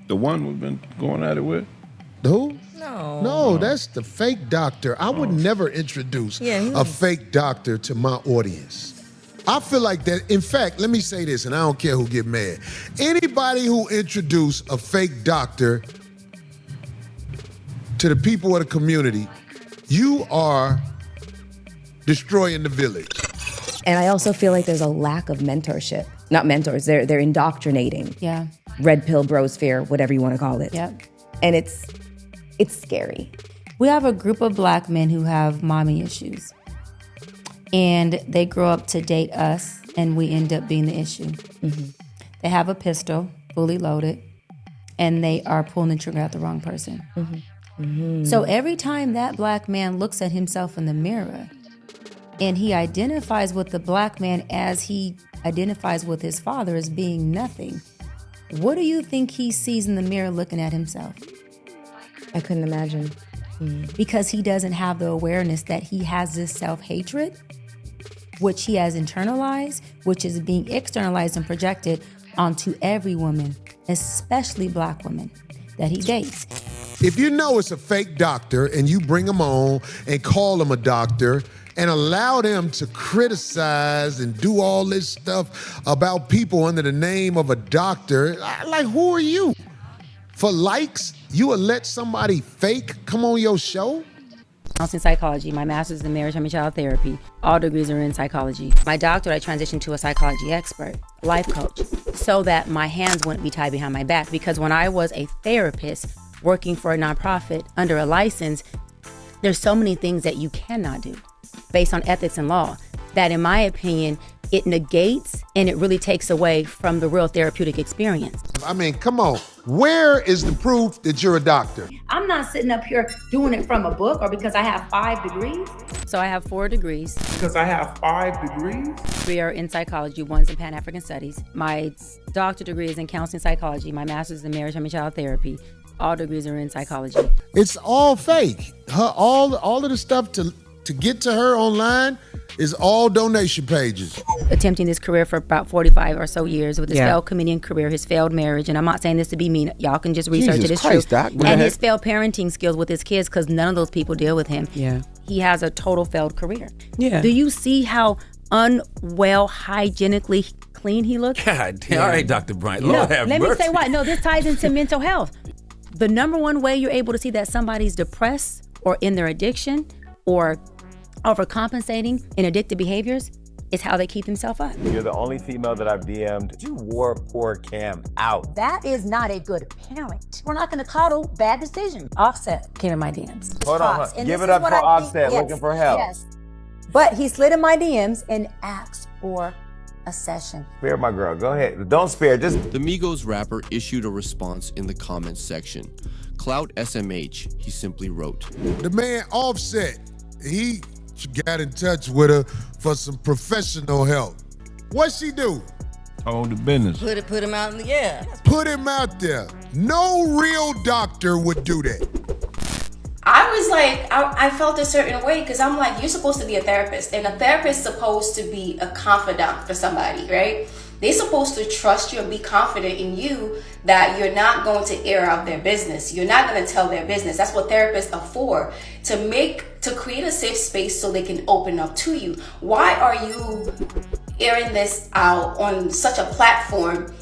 The one we've been going at it with? Who? No, that's the fake doctor. I would never introduce Yeah, a fake doctor to my audience. I feel like that. In fact, let me say this, and I don't care who get mad. Anybody who introduce a fake doctor to the people of the community, you are destroying the village. And I also feel like there's a lack of mentorship. Not mentors, they're indoctrinating. Yeah. Red pill brosphere, whatever you want to call it. Yep. And it's scary. We have a group of black men who have mommy issues. And they grow up to date us, and we end up being the issue. Mm-hmm. They have a pistol, fully loaded, and they are pulling the trigger at the wrong person. Mm-hmm. Mm-hmm. So every time that black man looks at himself in the mirror, and he identifies with the black man as he identifies with his father as being nothing, what do you think he sees in the mirror looking at himself? I couldn't imagine. Because he doesn't have the awareness that he has this self-hatred, which he has internalized, which is being externalized and projected onto every woman, especially black women that he dates. If you know it's a fake doctor and you bring them on and call them a doctor and allow them to criticize and do all this stuff about people under the name of a doctor, like, who are you? For likes, you will let somebody fake come on your show? In psychology, my master's in marriage and child therapy. All degrees are in psychology. My doctorate, I transitioned to a psychology expert, life coach, so that my hands wouldn't be tied behind my back. Because when I was a therapist working for a nonprofit under a license, there's so many things that you cannot do based on ethics and law that, in my opinion, it negates and it really takes away from the real therapeutic experience. I mean, come on. Where is the proof that you're a doctor? I'm not sitting up here doing it from a book or because I have 5 degrees. So I have 4 degrees. Because I have 5 degrees? 3 are in psychology, 1's in Pan-African Studies. My doctorate degree is in counseling psychology. My master's is in marriage and child therapy. All degrees are in psychology. It's all fake. All of the stuff to get to her online is all donation pages. Attempting this career for about 45 or so years with his failed comedian career, his failed marriage, and I'm not saying this to be mean. Y'all can just research it. It's true. Doc, and his failed parenting skills with his kids, because none of those people deal with him. Yeah. He has a total failed career. Yeah. Do you see how unwell, hygienically clean he looks? God damn. All right, Dr. Bryant. No, Lord have let mercy. me say why. No, this ties into mental health. The number one way you're able to see that somebody's depressed or in their addiction or overcompensating in addictive behaviors is how they keep themselves up. You're the only female that I've DM'd. You wore poor Cam out. That is not a good parent. We're not going to coddle bad decisions. Offset came in my DMs. Hold on. Give it up for Offset looking for help. Yes. But he slid in my DMs and asked for a session. Spare my girl. Go ahead. Don't spare. Just. The Migos rapper issued a response in the comments section. Clout SMH, he simply wrote. The man Offset, he got in touch with her for some professional help. What'd she do? Hold the business. Put him out in the air. Put him out there. No real doctor would do that. I was like, I felt a certain way because I'm like, you're supposed to be a therapist, and a therapist is supposed to be a confidant for somebody, right? They're supposed to trust you and be confident in you that you're not going to air out their business. You're not going to tell their business. That's what therapists are for, to create a safe space so they can open up to you. Why are you airing this out on such a platform?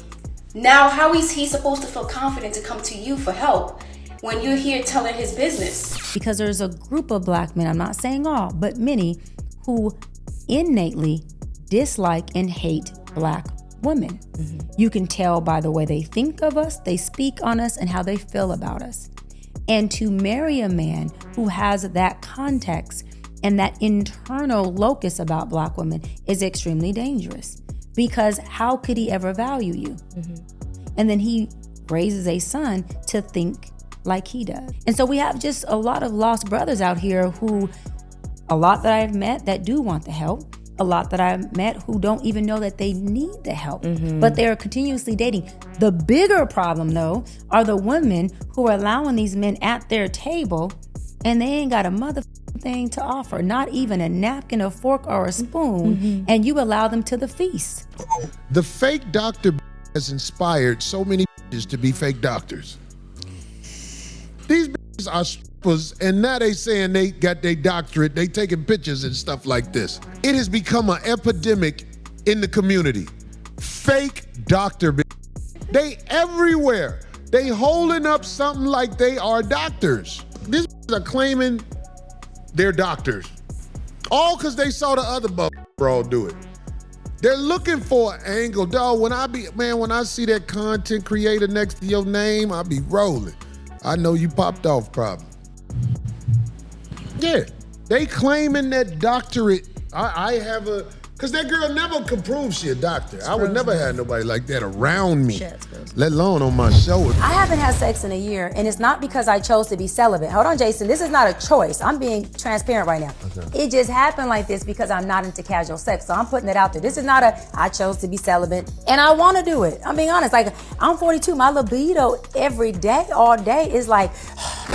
Now, how is he supposed to feel confident to come to you for help when you're here telling his business? Because there's a group of black men, I'm not saying all, but many, who innately dislike and hate black women. Mm-hmm. You can tell by the way they think of us, they speak on us, and how they feel about us. And to marry a man who has that context and that internal locus about black women is extremely dangerous, because how could he ever value you? Mm-hmm. And then he raises a son to think like he does. And so we have just a lot of lost brothers out here who, a lot that I've met that do want the help, a lot that I've met who don't even know that they need the help, but they're continuously dating. The bigger problem, though, are the women who are allowing these men at their table and they ain't got a motherfucking thing to offer, not even a napkin, a fork, or a spoon, and you allow them to the feast. The fake doctor has inspired so many bitches to be fake doctors. These bitches are strippers, and now they saying they got their doctorate. They taking pictures and stuff like this. It has become an epidemic in the community. Fake doctor bitches. They everywhere. They holding up something like they are doctors. These bitches are claiming they're doctors. All because they saw the other bro do it. They're looking for an angle. Dog, when I see that content creator next to your name, I be rolling. I know you popped off probably. Yeah, they claiming that doctorate. I have a, because that girl never could prove she a doctor. I would never have nobody like that around me, let alone on my show. I haven't had sex in a year, and it's not because I chose to be celibate. Hold on, Jason, this is not a choice. I'm being transparent right now. Okay. It just happened like this because I'm not into casual sex, so I'm putting it out there. This is not I chose to be celibate, and I want to do it. I'm being honest, like, I'm 42, my libido every day, all day is like...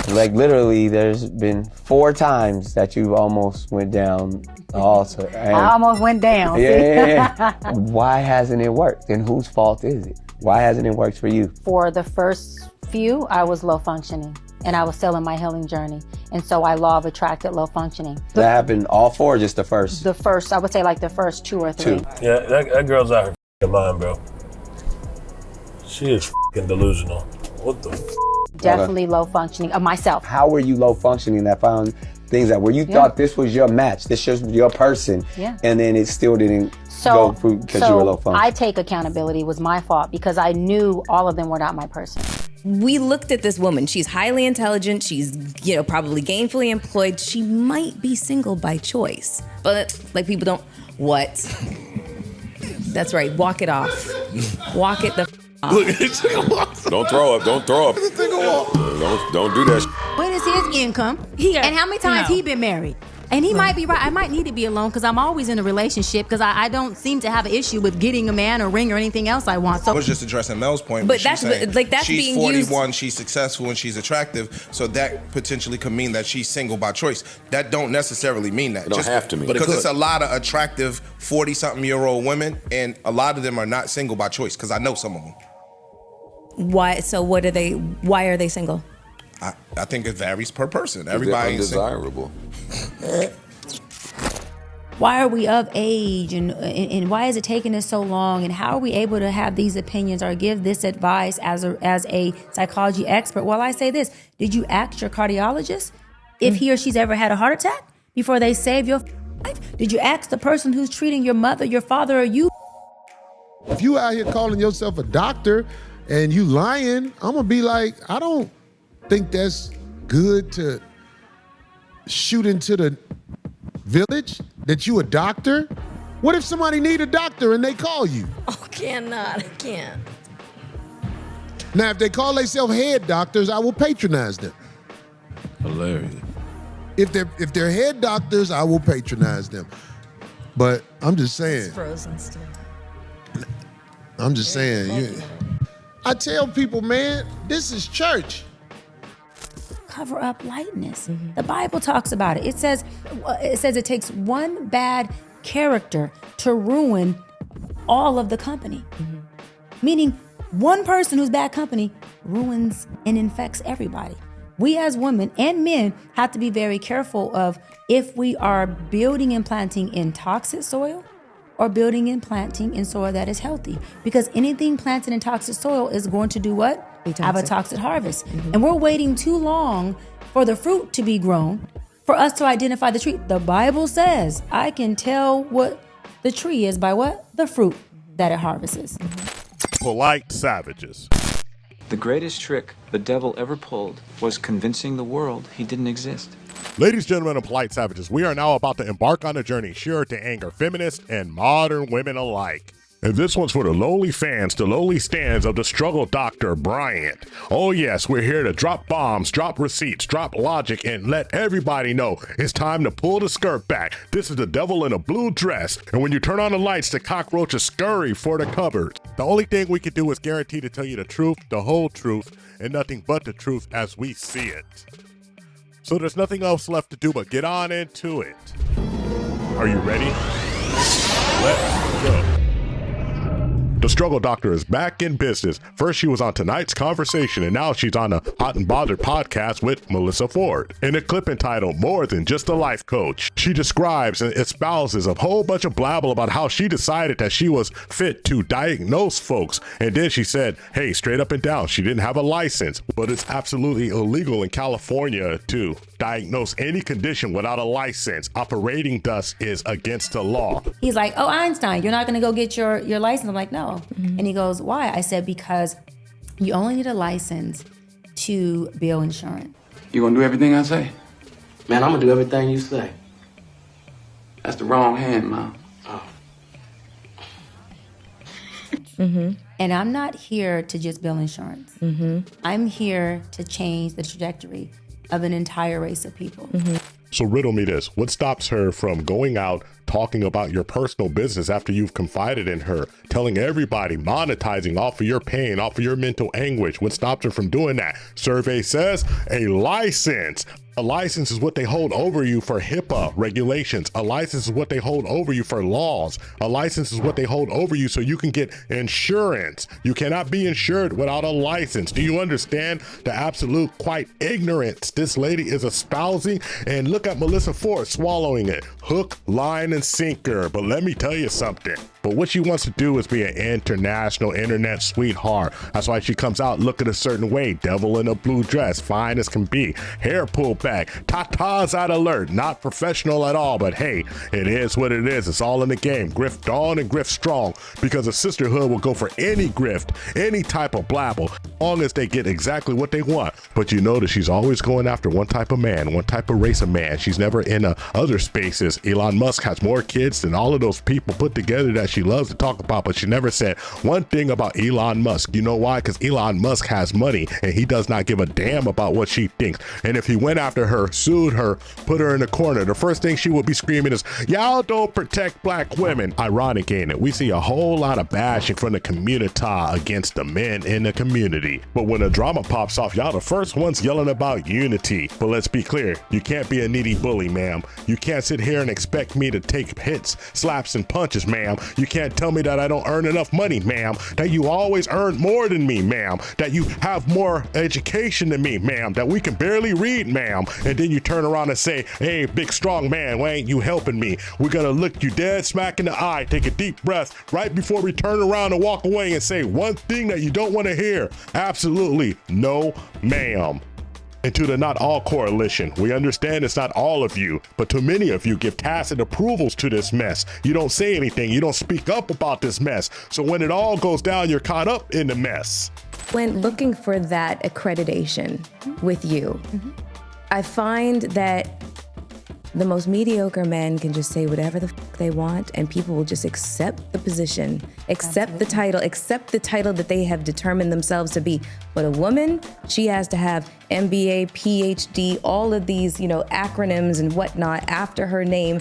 Like, literally, there's been 4 times that you almost went down the altar. I almost went down. Yeah. Why hasn't it worked? And whose fault is it? Why hasn't it worked for you? For the first few, I was low functioning, and I was still in my healing journey. And so I law of attracted low functioning. That happened all 4 or just the first? The first, I would say like the first 2 or 3. Yeah, that girl's out her mind, bro. She is delusional. What the Definitely low functioning of myself. How were you low functioning that found things that where you thought this was your match, this was your person, and then it still didn't go through because you were low functioning? I take accountability. It was my fault because I knew all of them were not my person. We looked at this woman. She's highly intelligent. She's, probably gainfully employed. She might be single by choice. But like people don't, what? That's right, walk it off. Walk it the off. Don't throw up. Don't throw up. Don't do that. What is his income? And how many times he been married? And he might be right. I might need to be alone because I'm always in a relationship because I don't seem to have an issue with getting a man or ring or anything else I want. So I was just addressing Mel's point. But that's she's being 41, used. she's successful, and she's attractive. So that potentially could mean that she's single by choice. That don't necessarily mean that. It don't have to mean. Because it's a lot of attractive 40-something-year-old women, and a lot of them are not single by choice because I know some of them. Why? So what are they? Why are they single? I think it varies per person. Everybody is undesirable. Why are we of age, and why is it taking us so long, and how are we able to have these opinions or give this advice as a psychology expert? Well, I say this: did you ask your cardiologist if he or she's ever had a heart attack before they save your life? Did you ask the person who's treating your mother, your father, or you? If you out here calling yourself a doctor and you lying, I'm gonna be like, I don't think that's good to shoot into the village that you a doctor. What if somebody need a doctor and they call you? Oh, I can't. Now, if they call themselves head doctors, I will patronize them. Hilarious. If they're head doctors, I will patronize them. But I'm just saying. It's frozen still. I'm just saying. I tell people, man, this is church. Cover up lightness. The Bible talks about it. It says it takes one bad character to ruin all of the company. Meaning one person who's bad company ruins and infects everybody. We as women and men have to be very careful of if we are building and planting in toxic soil or building and planting in soil that is healthy. Because anything planted in toxic soil is going to do what? Have a toxic harvest. And we're waiting too long for the fruit to be grown for us to identify the tree. The Bible says, I can tell what the tree is by what? The fruit that it harvests. Polite savages. The greatest trick the devil ever pulled was convincing the world he didn't exist. Ladies, gentlemen, and polite savages, we are now about to embark on a journey sure to anger feminists and modern women alike. And this one's for the lowly fans, the lowly stands of the struggle Dr. Bryant. Oh yes, we're here to drop bombs, drop receipts, drop logic, and let everybody know it's time to pull the skirt back. This is the devil in a blue dress, and when you turn on the lights, the cockroaches scurry for the cupboard. The only thing we can do is guarantee to tell you the truth, the whole truth, and nothing but the truth as we see it. So there's nothing else left to do but get on into it. Are you ready? Let's go. The Struggle Doctor is back in business. First, she was on tonight's conversation, and now she's on a Hot and Bothered podcast with Melyssa Ford. In a clip entitled More Than Just a Life Coach, she describes and espouses a whole bunch of blabble about how she decided that she was fit to diagnose folks. And then she said, hey, straight up and down, she didn't have a license, but it's absolutely illegal in California to diagnose any condition without a license. Operating thus is against the law. He's like, oh, Einstein, you're not going to go get your license? I'm like, no. And he goes, why? I said, because you only need a license to bill insurance. You gonna do everything I say? Man, I'm gonna do everything you say. That's the wrong hand, Mom. And I'm not here to just bill insurance. I'm here to change the trajectory of an entire race of people. So riddle me this. What stops her from going out, talking about your personal business after you've confided in her, telling everybody, monetizing off of your pain, off of your mental anguish? What stops her from doing that? Survey says a license. A license is what they hold over you for HIPAA regulations. A license is what they hold over you for laws. A license is what they hold over you so you can get insurance. You cannot be insured without a license. Do you understand the absolute quite ignorance this lady is espousing? And look at Melyssa Ford swallowing it. Hook, line, and sinker. But let me tell you something. But what she wants to do is be an international internet sweetheart. That's why she comes out looking a certain way. Devil in a blue dress, fine as can be. Hair pulled back. Tatas at alert. Not professional at all, but hey, it is what it is. It's all in the game. Grift on and grift strong, because a sisterhood will go for any grift, any type of blabble, as long as they get exactly what they want. But you notice she's always going after one type of man, one type of race of man. She's never in other spaces. Elon Musk has more kids than all of those people put together that she loves to talk about, but she never said one thing about Elon Musk. You know why? Because Elon Musk has money and he does not give a damn about what she thinks. And if he went after her, sued her, put her in the corner, the first thing she would be screaming is, y'all don't protect black women. Ironic, ain't it? We see a whole lot of bashing from the community against the men in the community. But when a drama pops off, y'all the first ones yelling about unity. But let's be clear, you can't be a needy bully, ma'am. You can't sit here and expect me to take hits, slaps, and punches, ma'am. You can't tell me that I don't earn enough money, ma'am, that you always earn more than me, ma'am, that you have more education than me, ma'am, that we can barely read, ma'am, and then you turn around and say, hey, big strong man, why ain't you helping me? We're gonna look you dead smack in the eye, take a deep breath right before we turn around and walk away and say one thing that you don't want to hear. Absolutely no, ma'am. And to the Not All Coalition, we understand it's not all of you, but too many of you give tacit approvals to this mess. You don't say anything, you don't speak up about this mess. So when it all goes down, you're caught up in the mess. When looking for that accreditation with you, I find that the most mediocre men can just say whatever the fuck they want, and people will just accept the position, accept the title that they have determined themselves to be. But a woman, she has to have MBA, PhD, all of these, acronyms and whatnot after her name.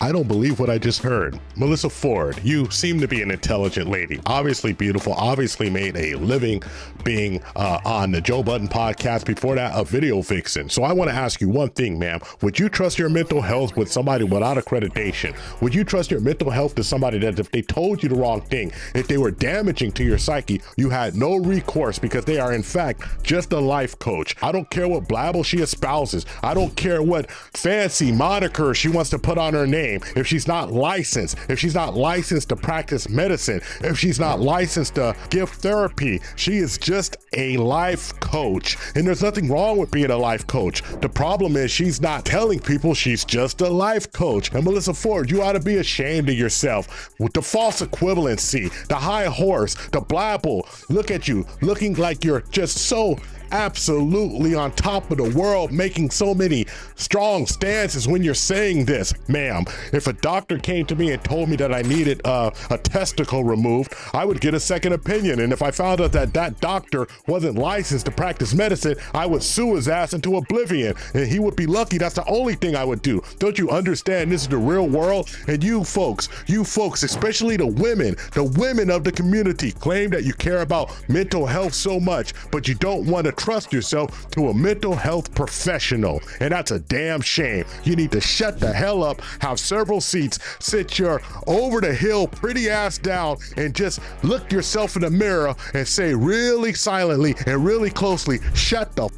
I don't believe what I just heard. Melyssa Ford, you seem to be an intelligent lady, obviously beautiful, obviously made a living being on the Joe Budden podcast, before that a video vixen. So I want to ask you one thing, ma'am. Would you trust your mental health with somebody without accreditation? Would you trust your mental health to somebody that if they told you the wrong thing, if they were damaging to your psyche, you had no recourse because they are in fact just a life coach? I don't care what blabble she espouses. I don't care what fancy moniker she wants to put on her name. If she's not licensed, if she's not licensed to practice medicine, if she's not licensed to give therapy, she is just a life coach. And there's nothing wrong with being a life coach. The problem is she's not telling people she's just a life coach. And Melyssa Ford, you ought to be ashamed of yourself with the false equivalency, the high horse, the blabble. Look at you, looking like you're just so absolutely on top of the world, making so many strong stances when you're saying this. Ma'am, if a doctor came to me and told me that I needed a testicle removed, I would get a second opinion. And if I found out that that doctor wasn't licensed to practice medicine, I would sue his ass into oblivion, and he would be lucky. That's the only thing I would do. Don't you understand? This is the real world. And you folks, especially the women of the community, claim that you care about mental health so much, but you don't want to trust yourself to a mental health professional. And that's a damn shame. You need to shut the hell up, have several seats, sit your over the hill pretty ass down, and just look yourself in the mirror and say really silently and really closely, shut the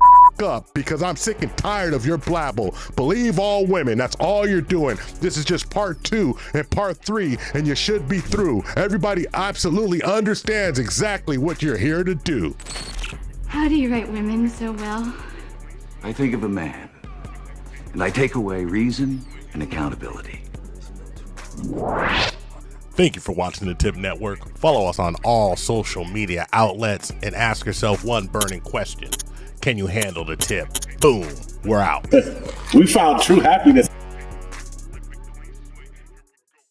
up, because I'm sick and tired of your blabble. Believe all women. That's all you're doing. This is just part 2 and part 3, and you should be through. Everybody absolutely understands exactly what you're here to do. How do you write women so well? I think of a man, and I take away reason and accountability. Thank you for watching the TIP Network. Follow us on all social media outlets and ask yourself one burning question. Can you handle the tip? Boom. We're out. We found true happiness.